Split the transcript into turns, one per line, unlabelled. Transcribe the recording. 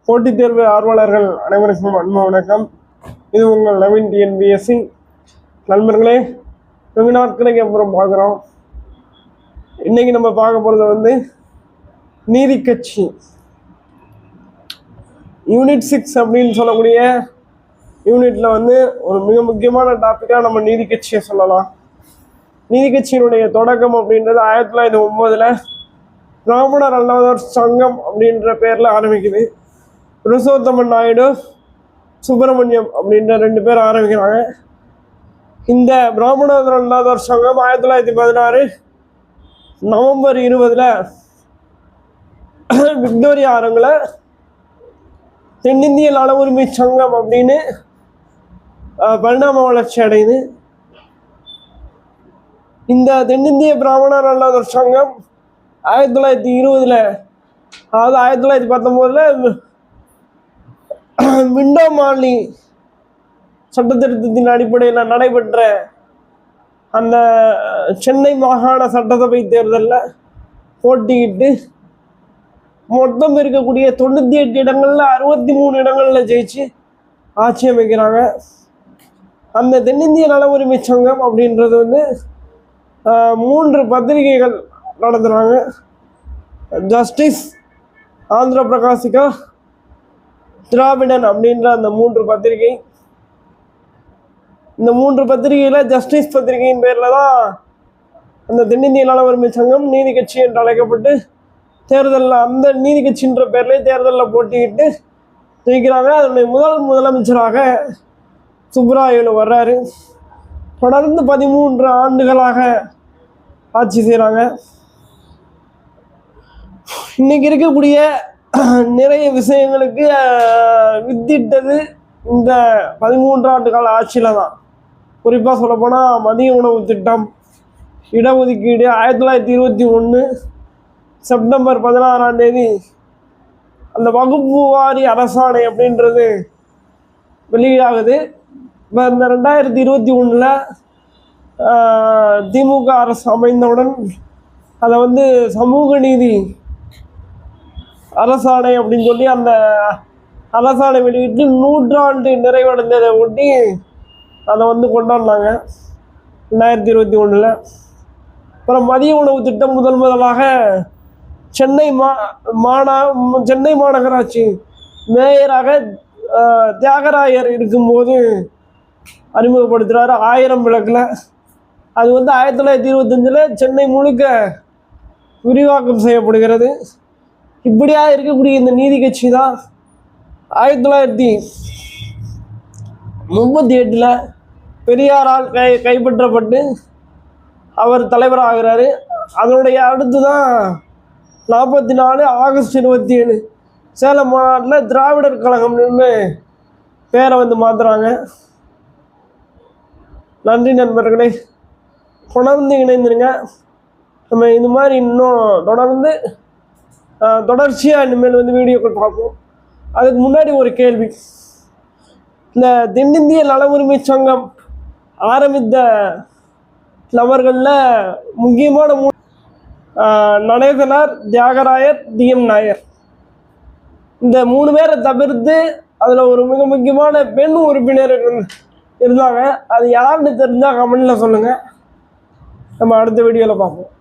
போட்டித் தேர்வு ஆர்வலர்கள் அனைவருக்கும் அன்பு வணக்கம். இது உங்கள் நவீன் டிஎன்பிஎஸ்சி. நண்பர்களே, வெகு நாட்களுக்கு அப்புறம் பார்க்குறோம். இன்னைக்கு நம்ம பார்க்க போகிறது நீதி கட்சி யூனிட் 6 அப்படின்னு சொல்லக்கூடிய யூனிட்ல ஒரு மிக முக்கியமான டாப்பிக்காக நம்ம நீதி கட்சியை சொல்லலாம். நீதி கட்சியினுடைய தொடக்கம் அப்படின்றது 1909 பிராமணர் அல்லாதோர் சங்கம் அப்படின்ற பேர்ல ஆரம்பிக்குது. புருஷோத்தமன் நாயுடு, சுப்பிரமணியம் அப்படின்ற 2 பேர் ஆரம்பிக்கிறாங்க. இந்த பிராமணர் அல்லாதோர் சங்கம் 1916 நவம்பர் 20 விக்டோரியா அரங்குல தென்னிந்திய நல உரிமை சங்கம் அப்படின்னு பரிணாம வளர்ச்சி அடையுது. இந்த தென்னிந்திய பிராமணர் அல்லாதோர் சங்கம் 1920 அதாவது 1919 விண்டோ மார்லி சட்டத்திருத்தத்தின் அடிப்படையில் நடைபெற்ற அந்த சென்னை மாகாண சட்டசபை தேர்தலில் போட்டியிட்டு மொத்தம் இருக்கக்கூடிய 98 இடங்கள்ல 63 இடங்கள்ல ஜெயிச்சு ஆட்சி அமைக்கிறாங்க. அந்த தென்னிந்திய நல உரிமை சங்கம் அப்படின்றது 3 பத்திரிகைகள் நடத்துகிறாங்க. ஜஸ்டிஸ், ஆந்திர பிரகாசிகா, திராவிடன் அப்படின்ற அந்த 3 பத்திரிகை. இந்த 3 பத்திரிகையில ஜஸ்டிஸ் பத்திரிகையின் பேர்ல தான் அந்த தென்னிந்திய நல உரிமை சங்கம் நீதி கட்சி என்று அழைக்கப்பட்டு தேர்தலில் அந்த நீதி கட்சின்ற பேர்லேயே தேர்தலில் போட்டிக்கிட்டு ஜெயிக்கிறாங்க. அதனுடைய முதலமைச்சராக சுப்பராயலு வர்றாரு. தொடர்ந்து 13 ஆண்டுகளாக ஆட்சி செய்கிறாங்க. இன்னைக்கு இருக்கக்கூடிய நிறைய விஷயங்களுக்கு வித்திட்டது இந்த 13 ஆண்டு கால ஆட்சியில தான். குறிப்பாக சொல்லப்போனால் மதிய உணவு திட்டம், இடஒதுக்கீடு 1921 செப்டம்பர் 16 அந்த வகுப்பு வாரி அரசாணை அப்படின்றது வெளியாகுது. இப்போ இந்த 2021 திமுக அரசு அமைந்தவுடன் அதை சமூக நீதி அரசாணை அப்படின்னு சொல்லி அந்த அரசாணை வெளியிட்டு 100 ஆண்டு நிறைவடைந்ததை ஒட்டி அதை கொண்டாடினாங்க 2021. அப்புறம் மதிய உணவு திட்டம் முதலாக சென்னை மாநகராட்சி மேயராக தியாகராயர் இருக்கும்போது அறிமுகப்படுத்துகிறாரு 1000 விளக்கில். அது 1925 சென்னை முழுக்க விரிவாக்கம் செய்யப்படுகிறது. இப்படியா இருக்கக்கூடிய இந்த நீதி கட்சி தான் 1938 பெரியாரால் கைப்பற்றப்பட்டு அவர் தலைவராகிறாரு. அதனுடைய அடுத்து தான் 44 ஆகஸ்ட் 27 சேலம் மாநாட்டில் திராவிடர் கழகம்னு பேரை மாற்றுறாங்க. நன்றி நண்பர்களே, தொடர்ந்து இணைந்துருங்க. நம்ம இந்த மாதிரி இன்னும் தொடர்ச்சியாக இனிமேல் வீடியோக்கள் பார்ப்போம். அதுக்கு முன்னாடி ஒரு கேள்வி. இந்த தென்னிந்திய நல உரிமை சங்கம் ஆரம்பித்த நபர்களில் முக்கியமான நடேசனார், தியாகராயர், DM நாயர். இந்த 3 பேரை தவிர்த்து அதில் ஒரு மிக முக்கியமான பெண் உறுப்பினர் இருந்தாங்க. அது யாருன்னு தெரிஞ்சால் கமெண்ட்ல சொல்லுங்கள். நம்ம அடுத்த வீடியோவில் பார்ப்போம்.